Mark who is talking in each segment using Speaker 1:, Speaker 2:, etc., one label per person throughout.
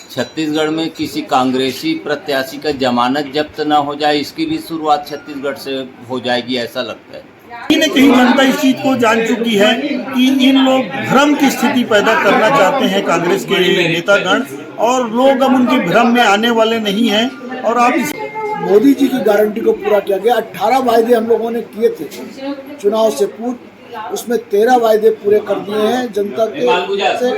Speaker 1: छत्तीसगढ़ में किसी कांग्रेसी प्रत्याशी का जमानत जब्त न हो जाए, इसकी भी शुरुआत छत्तीसगढ़ से हो जाएगी, ऐसा लगता है।
Speaker 2: कहीं न कहीं जनता इस चीज को जान चुकी है कि इन लोग भ्रम की स्थिति पैदा करना चाहते हैं कांग्रेस के नेतागण, और लोग अब उनके भ्रम में आने वाले नहीं हैं। और आप इस
Speaker 3: मोदी जी की गारंटी को पूरा किया गया। 18 वायदे हम लोगों ने किए थे चुनाव से पूर्व, उसमें 13 वायदे पूरे कर दिए हैं जनता के से।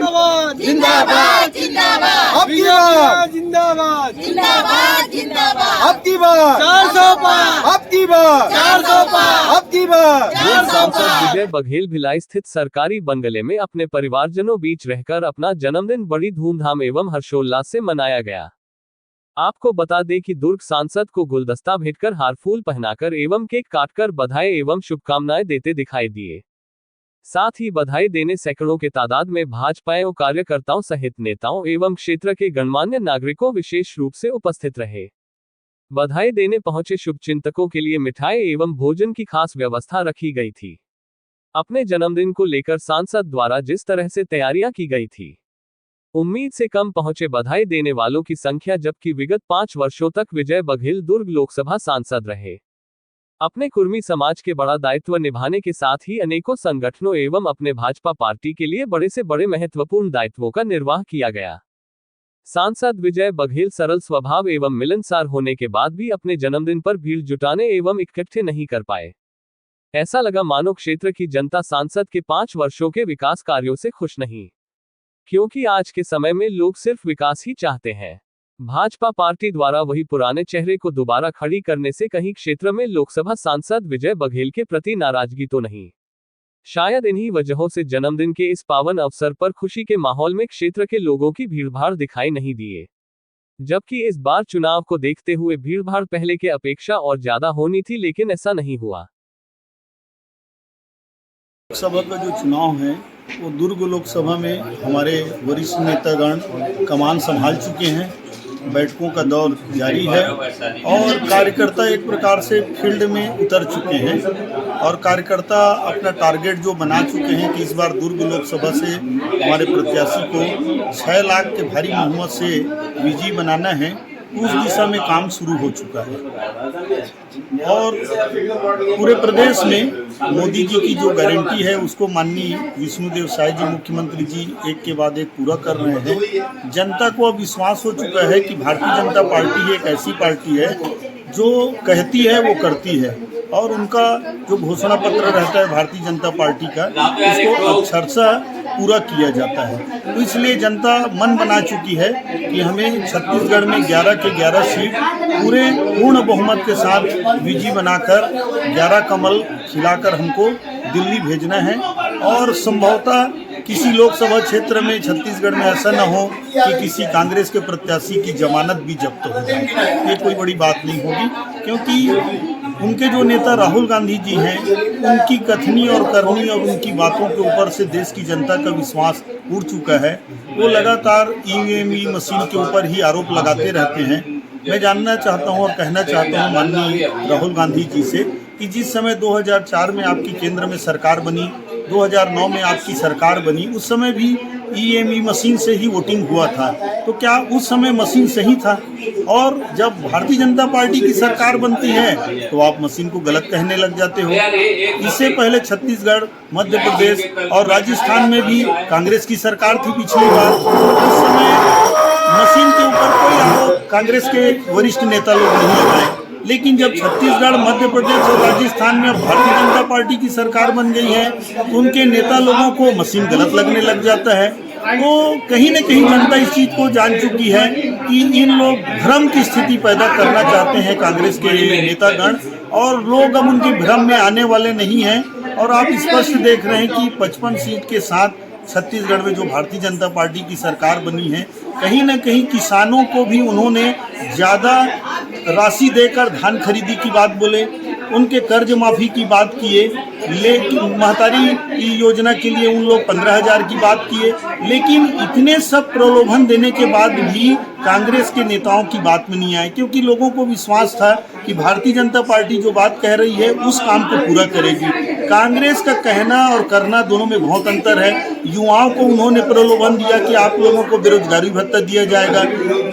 Speaker 4: जिंदाबाद जिंदाबाद
Speaker 3: अब की बार जिंदाबाद
Speaker 4: जिंदाबाद जिंदाबाद
Speaker 3: अब की बार
Speaker 4: 400 पार
Speaker 3: अब की बार
Speaker 4: 400 पार
Speaker 3: अब की बार।
Speaker 5: सांसद विजय बघेल भिलाई स्थित सरकारी बंगले में अपने परिवारजनों बीच रहकर अपना जन्मदिन बड़ी धूमधाम एवं हर्षोल्लास से मनाया गया। आपको बता दें कि दुर्ग सांसद को गुलदस्ता भेंटकर हार फूल पहनाकर एवं केक काटकर बधाई एवं शुभकामनाएं देते दिखाई दिए। साथ ही बधाई देने सैकड़ों के तादाद में भाजपा और कार्यकर्ताओं सहित नेताओं एवं क्षेत्र के गणमान्य नागरिकों विशेष रूप से उपस्थित रहे। बधाई देने पहुंचे शुभचिंतकों के लिए मिठाई एवं भोजन की खास व्यवस्था रखी गई थी। अपने जन्मदिन को लेकर सांसद द्वारा जिस तरह से तैयारियां की गई थी, उम्मीद से कम पहुंचे बधाई देने वालों की संख्या, जबकि विगत 5 वर्षों तक विजय बघेल दुर्ग लोकसभा सांसद रहे। अपने कुर्मी समाज के बड़ा दायित्व निभाने के साथ ही अनेकों संगठनों एवं अपने भाजपा पार्टी के लिए बड़े से बड़े महत्वपूर्ण दायित्वों का निर्वाह किया गया। सांसद विजय बघेल सरल स्वभाव एवं मिलनसार होने के बाद भी अपने जन्मदिन पर भीड़ जुटाने एवं इकट्ठे नहीं कर पाए। ऐसा लगा मानो क्षेत्र की जनता सांसद के 5 वर्षों के विकास कार्यों से खुश नहीं, क्योंकि आज के समय में लोग सिर्फ विकास ही चाहते हैं। भाजपा पार्टी द्वारा वही पुराने चेहरे को दोबारा खड़ी करने से कहीं क्षेत्र में लोकसभा सांसद विजय बघेल के प्रति नाराजगी तो नहीं। शायद इन्हीं वजहों से जन्मदिन के इस पावन अवसर पर खुशी के माहौल में क्षेत्र के लोगों की भीड़भाड़ दिखाई नहीं दिए, जबकि इस बार चुनाव को देखते हुए भीड़भाड़ पहले के अपेक्षा और ज्यादा होनी थी, लेकिन ऐसा नहीं हुआ।
Speaker 2: लोकसभा का जो चुनाव है वो दुर्ग लोकसभा में हमारे वरिष्ठ नेतागण कमान संभाल चुके हैं। बैठकों का दौर जारी है और कार्यकर्ता एक प्रकार से फील्ड में उतर चुके हैं, और कार्यकर्ता अपना टारगेट जो बना चुके हैं कि इस बार दुर्ग लोकसभा से हमारे प्रत्याशी को 6 लाख के भारी बहुमत से विजयी बनाना है, उस दिशा में काम शुरू हो चुका है। और पूरे प्रदेश में मोदी जी की जो गारंटी है उसको माननीय विष्णुदेव साय जी मुख्यमंत्री जी एक के बाद एक पूरा कर रहे हैं। जनता को अब विश्वास हो चुका है कि भारतीय जनता पार्टी एक ऐसी पार्टी है जो कहती है वो करती है, और उनका जो घोषणा पत्र रहता है भारतीय जनता पार्टी का, उसको अक्षरशः पूरा किया जाता है। तो इसलिए जनता मन बना चुकी है कि हमें छत्तीसगढ़ में 11 के 11 सीट पूरे पूर्ण बहुमत के साथ विजयी बनाकर 11 कमल खिलाकर हमको दिल्ली भेजना है। और संभवतः किसी लोकसभा क्षेत्र में छत्तीसगढ़ में ऐसा न हो कि किसी कांग्रेस के प्रत्याशी की जमानत भी जब्त हो जाए। ये कोई बड़ी बात नहीं होगी, क्योंकि उनके जो नेता राहुल गांधी जी हैं, उनकी कथनी और करनी और उनकी बातों के ऊपर से देश की जनता का विश्वास उड़ चुका है। वो लगातार ईवीएम मशीन के ऊपर ही आरोप लगाते रहते हैं। मैं जानना चाहता हूं और कहना चाहता हूं माननीय राहुल गांधी जी से कि जिस समय 2004 में आपकी केंद्र में सरकार बनी, 2009 में आपकी सरकार बनी, उस समय भी ईवीएम मशीन से ही वोटिंग हुआ था। तो क्या उस समय मशीन सही था? और जब भारतीय जनता पार्टी की सरकार बनती है तो आप मशीन को गलत कहने लग जाते हो। इससे पहले छत्तीसगढ़, मध्य प्रदेश और राजस्थान में भी कांग्रेस की सरकार थी पिछली बार। उस समय मशीन के ऊपर कोई आरोप कांग्रेस के वरिष्ठ नेता लोग नहीं लगाए, लेकिन जब छत्तीसगढ़, मध्य प्रदेश और राजस्थान में भारतीय जनता पार्टी की सरकार बन गई है तो उनके नेता लोगों को मशीन गलत लगने लग जाता है। तो कहीं न कहीं जनता इस चीज को जान चुकी है कि इन लोग भ्रम की स्थिति पैदा करना चाहते हैं कांग्रेस के नेतागण, और लोग अब उनके भ्रम में आने वाले नहीं हैं। और आप स्पष्ट देख रहे हैं कि 55 सीट के साथ छत्तीसगढ़ में जो भारतीय जनता पार्टी की सरकार बनी है, कहीं न कहीं किसानों को भी उन्होंने ज़्यादा राशि देकर धान खरीदी की बात बोले, उनके कर्ज माफ़ी की बात किए, लेकिन महतारी योजना के लिए उन लोग 15,000 की बात किए, लेकिन इतने सब प्रलोभन देने के बाद भी कांग्रेस के नेताओं की बात में नहीं आए, क्योंकि लोगों को विश्वास था कि भारतीय जनता पार्टी जो बात कह रही है उस काम को पूरा करेगी। कांग्रेस का कहना और करना दोनों में बहुत अंतर है। युवाओं को उन्होंने प्रलोभन दिया कि आप लोगों को बेरोजगारी भत्ता दिया जाएगा,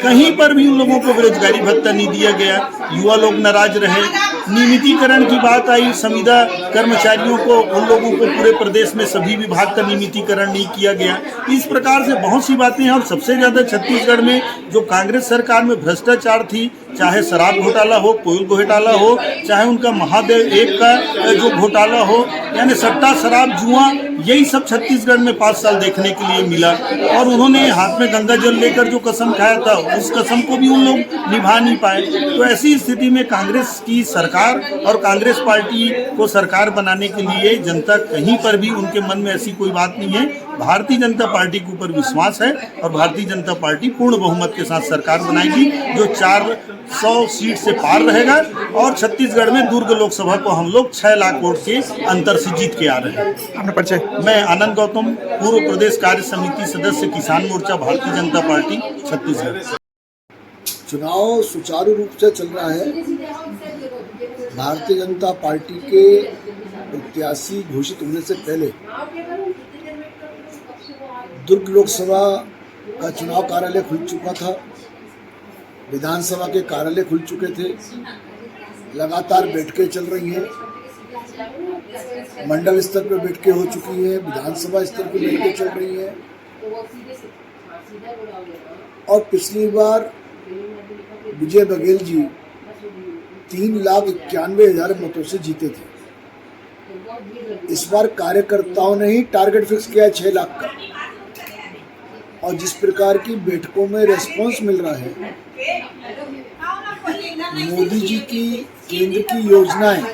Speaker 2: कहीं पर भी उन लोगों को बेरोजगारी भत्ता नहीं दिया गया, युवा लोग नाराज रहे। नियमितीकरण की बात आई, संविदा कर्मचारियों को, उन लोगों को पूरे प्रदेश में सभी विभाग का नियमितीकरण नहीं किया गया। इस प्रकार से बहुत सी बातें हैं और सबसे ज़्यादा छत्तीसगढ़ में जो कांग्रेस सरकार में भ्रष्टाचार थी, चाहे शराब घोटाला हो, कोयल घोटाला हो, चाहे उनका महादेव एक का जो घोटाला हो, यानी सट्टा शराब जुआ, यही सब छत्तीसगढ़ में 5 साल देखने के लिए मिला। और उन्होंने हाथ में गंगा जल लेकर जो कसम खाया था, उस कसम को भी उन लोग निभा नहीं पाए। तो ऐसी स्थिति में कांग्रेस की सरकार और कांग्रेस पार्टी को सरकार बनाने के लिए जनता कहीं पर भी उनके मन में ऐसी कोई बात नहीं है। भारतीय जनता पार्टी के ऊपर विश्वास है और भारतीय जनता पार्टी पूर्ण बहुमत के साथ सरकार बनाएगी, जो 400 सीट से पार रहेगा। और छत्तीसगढ़ में दुर्ग लोकसभा को हम लोग 6 लाख वोट के अंतर से जीत के आ रहे हैं। मैं आनंद गौतम, पूर्व प्रदेश कार्य समिति सदस्य, किसान मोर्चा, भारतीय जनता पार्टी छत्तीसगढ़।
Speaker 3: चुनाव सुचारू रूप से चल रहा है। भारतीय जनता पार्टी के प्रत्याशी घोषित होने से पहले दुर्ग लोकसभा का चुनाव कार्यालय खुल चुका था, विधानसभा के कार्यालय खुल चुके थे, लगातार बैठकें चल रही हैं, मंडल स्तर पर बैठकें हो चुकी हैं, विधानसभा स्तर पर बैठकें चल रही हैं। और पिछली बार विजय बघेल जी 3,91,000 मतों से जीते थे। इस बार कार्यकर्ताओं ने ही टारगेट फिक्स किया है 6 लाख का। और जिस प्रकार की बैठकों में रेस्पॉन्स मिल रहा है, मोदी जी की केंद्र की योजनाएं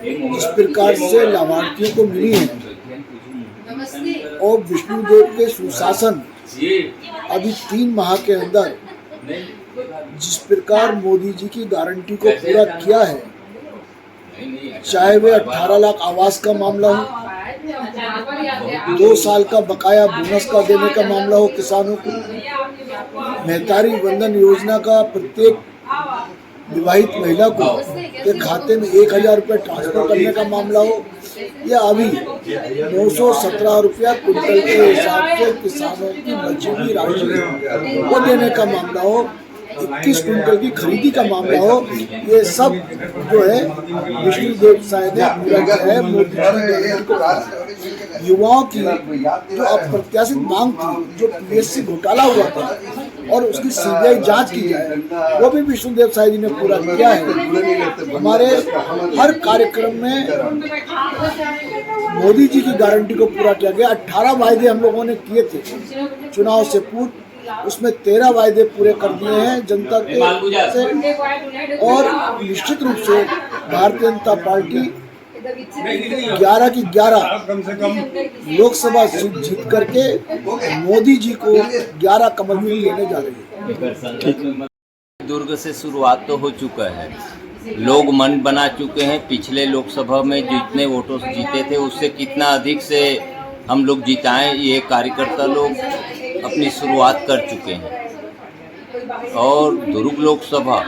Speaker 3: जिस प्रकार से लाभार्थियों को मिली हैं और विष्णुदेव के सुशासन अभी 3 माह के अंदर जिस प्रकार मोदी जी की गारंटी को पूरा किया है, चाहे वे 18 लाख आवास का मामला हो, 2 साल का बकाया बोनस का देने का मामला हो किसानों को, महतारी वंदन योजना का प्रत्येक विवाहित महिला को के खाते में 1,000 रुपये ट्रांसफर करने का मामला हो, या अभी 917 रुपया क्विंटल के हिसाब से किसानों की मजदूरी राशि वो देने का मामला हो, 21 क्विंटल की खरीदी का मामला हो, ये सब जो है विष्णुदेव साय ने पूरा किया है। मोदी जी युवाओं की जो अप्रत्याशित मांग थी, जो पीएससी घोटाला हुआ था और उसकी सीबीआई जांच की जाए, वो भी विष्णुदेव साय जी ने पूरा किया है। हमारे हर कार्यक्रम में मोदी जी की गारंटी को पूरा किया गया। 18 वायदे हम लोगों ने किए थे चुनाव से पूर्व, उसमें 13 वायदे पूरे कर दिए हैं जनता के से। और निश्चित रूप से भारतीय जनता पार्टी 11 की 11 लोकसभा सीट जीत करके मोदी जी को 11 कमल में लेने जा रही है।
Speaker 1: दुर्ग से शुरुआत तो हो चुका है, लोग मन बना चुके हैं। पिछले लोकसभा में जितने वोटों से जीते थे उससे कितना अधिक से हम लोग जिताएं, ये कार्यकर्ता लोग अपनी शुरुआत कर चुके हैं। और दुर्ग लोकसभा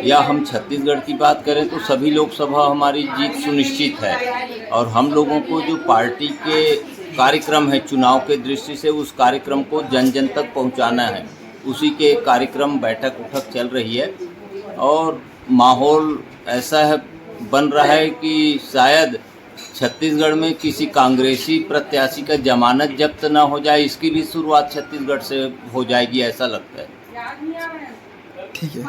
Speaker 1: या हम छत्तीसगढ़ की बात करें तो सभी लोकसभा हमारी जीत सुनिश्चित है। और हम लोगों को जो पार्टी के कार्यक्रम है चुनाव के दृष्टि से, उस कार्यक्रम को जन जन तक पहुंचाना है, उसी के कार्यक्रम बैठक उठक चल रही है। और माहौल ऐसा है बन रहा है कि शायद छत्तीसगढ़ में किसी कांग्रेसी प्रत्याशी का जमानत जब्त ना हो जाए, इसकी भी शुरुआत छत्तीसगढ़ से हो जाएगी, ऐसा लगता है।
Speaker 6: ठीक है।